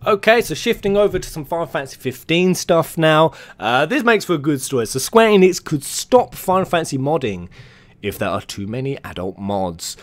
Okay, so shifting over to some Final Fantasy 15 stuff now. This makes for a good story. So Square Enix could stop Final Fantasy modding if there are too many adult mods.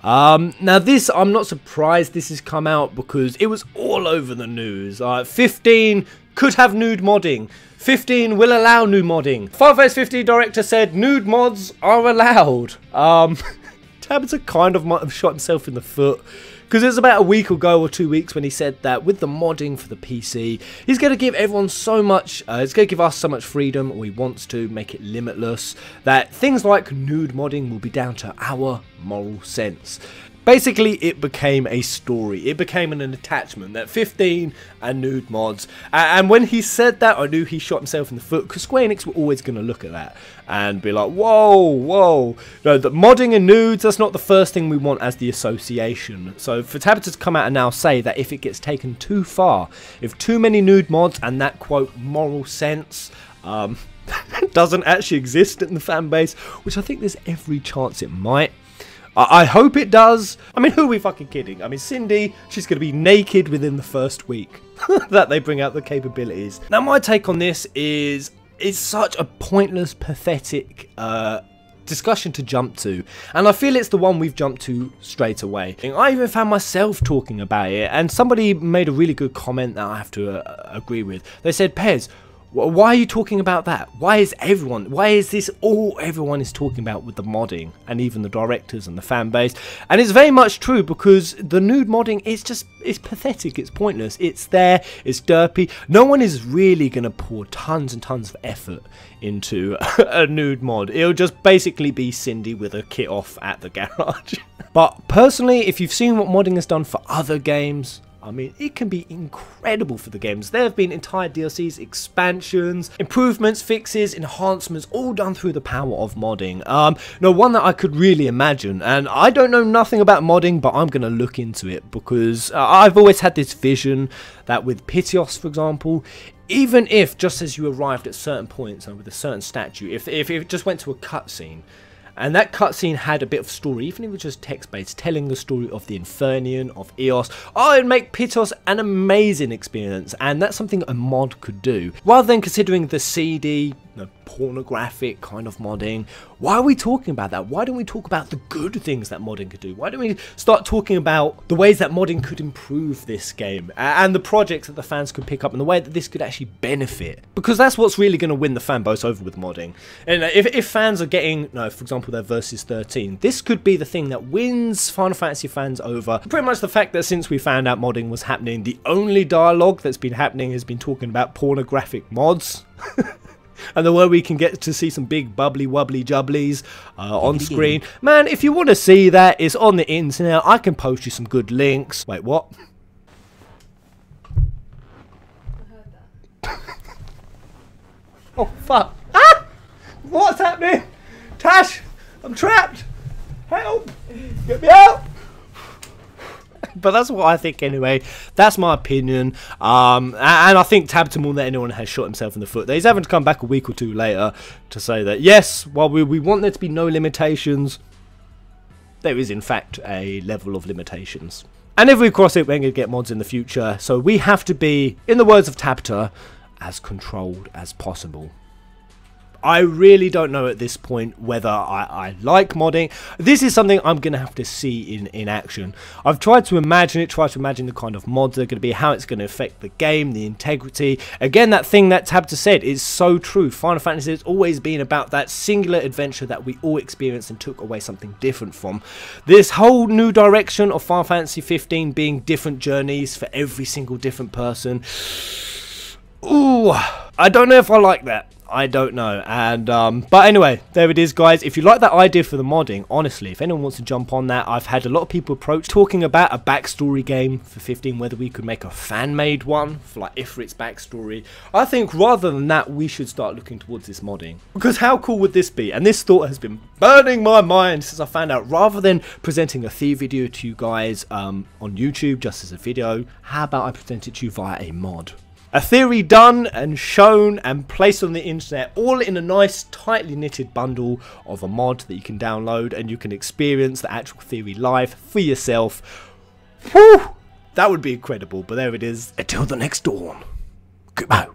Now this, I'm not surprised this has come out because it was all over the news. 15 could have nude modding. 15 will allow nude modding. Final Fantasy 15 director said nude mods are allowed. Tabata kind of might have shot himself in the foot, because it was about a week ago or 2 weeks when he said that with the modding for the PC, he's going to give everyone so much, he's going to give us so much freedom, or he wants to make it limitless, that things like nude modding will be down to our moral sense. Basically, it became a story. It became an attachment that 15 and nude mods. And when he said that, I knew he shot himself in the foot, because Square Enix were always going to look at that and be like, whoa, whoa. No, the modding and nudes, that's not the first thing we want as the association. So for Tabata to come out and now say that if it gets taken too far, if too many nude mods and that, quote, moral sense, doesn't actually exist in the fan base, which I think there's every chance it might. I hope it does. I mean, who are we fucking kidding? I mean, Cindy, she's going to be naked within the first week that they bring out the capabilities. Now, my take on this is it's such a pointless, pathetic discussion to jump to. And I feel it's the one we've jumped to straight away. I even found myself talking about it, and somebody made a really good comment that I have to agree with. They said, Pez, why are you talking about that? Why is this all everyone is talking about with the modding and even the directors and the fan base? And it's very much true, because the nude modding is just, it's pathetic, it's pointless, it's there, it's derpy. No one is really going to pour tons and tons of effort into a nude mod. It'll just basically be Cindy with a kit off at the garage. But personally, if you've seen what modding has done for other games, I mean, it can be incredible for the games. There have been entire DLCs, expansions, improvements, fixes, enhancements, all done through the power of modding. No, one that I could really imagine, and I don't know nothing about modding, but I'm going to look into it, because I've always had this vision that with Pitios, for example, even if, just as you arrived at certain points and with a certain statue, if it just went to a cutscene, and that cutscene had a bit of story, even if it was just text-based, telling the story of the Infernian, of Eos. Oh, it'd make Pitios an amazing experience, and that's something a mod could do. Rather than considering the CD, pornographic kind of modding, why are we talking about that? Why don't we talk about the good things that modding could do? Why don't we start talking about the ways that modding could improve this game, and the projects that the fans could pick up, and the way that this could actually benefit? Because that's what's really going to win the fan base over with modding. And if fans are getting, for example, their Versus 13, this could be the thing that wins Final Fantasy fans over. Pretty much the fact that since we found out modding was happening, the only dialogue that's been happening has been talking about pornographic mods. And the way we can get to see some big bubbly wobbly jubblies on screen. Man, if you want to see that, it's on the internet. I can post you some good links. Wait, what? I heard that. Oh, fuck. Ah! What's happening? Tash, I'm trapped. Help. Get me out. But that's what I think anyway. That's my opinion. And I think Tabata, more than anyone, has shot himself in the foot. He's having to come back a week or two later to say that, yes, while we want there to be no limitations, there is in fact a level of limitations. And if we cross it, we're going to get mods in the future. So we have to be, in the words of Tabata, as controlled as possible. I really don't know at this point whether I like modding. This is something I'm going to have to see in action. I've tried to imagine it, the kind of mods they're going to be, how it's going to affect the game, the integrity. Again, that thing that Tabata said is so true. Final Fantasy has always been about that singular adventure that we all experienced and took away something different from. This whole new direction of Final Fantasy 15 being different journeys for every single different person. Ooh, I don't know if I like that. I don't know. And but anyway, there it is, guys. If you like that idea for the modding, honestly, if anyone wants to jump on that, I've had a lot of people approach talking about a backstory game for 15, whether we could make a fan-made one for like Ifrit's backstory. I think rather than that, we should start looking towards this modding, because how cool would this be? And this thought has been burning my mind since I found out. Rather than presenting a Thief video to you guys on YouTube just as a video, how about I present it to you via a mod? A theory done and shown and placed on the internet, all in a nice tightly knitted bundle of a mod that you can download, and you can experience the actual theory live for yourself. Whew! That would be incredible, but there it is. Until the next dawn. Goodbye.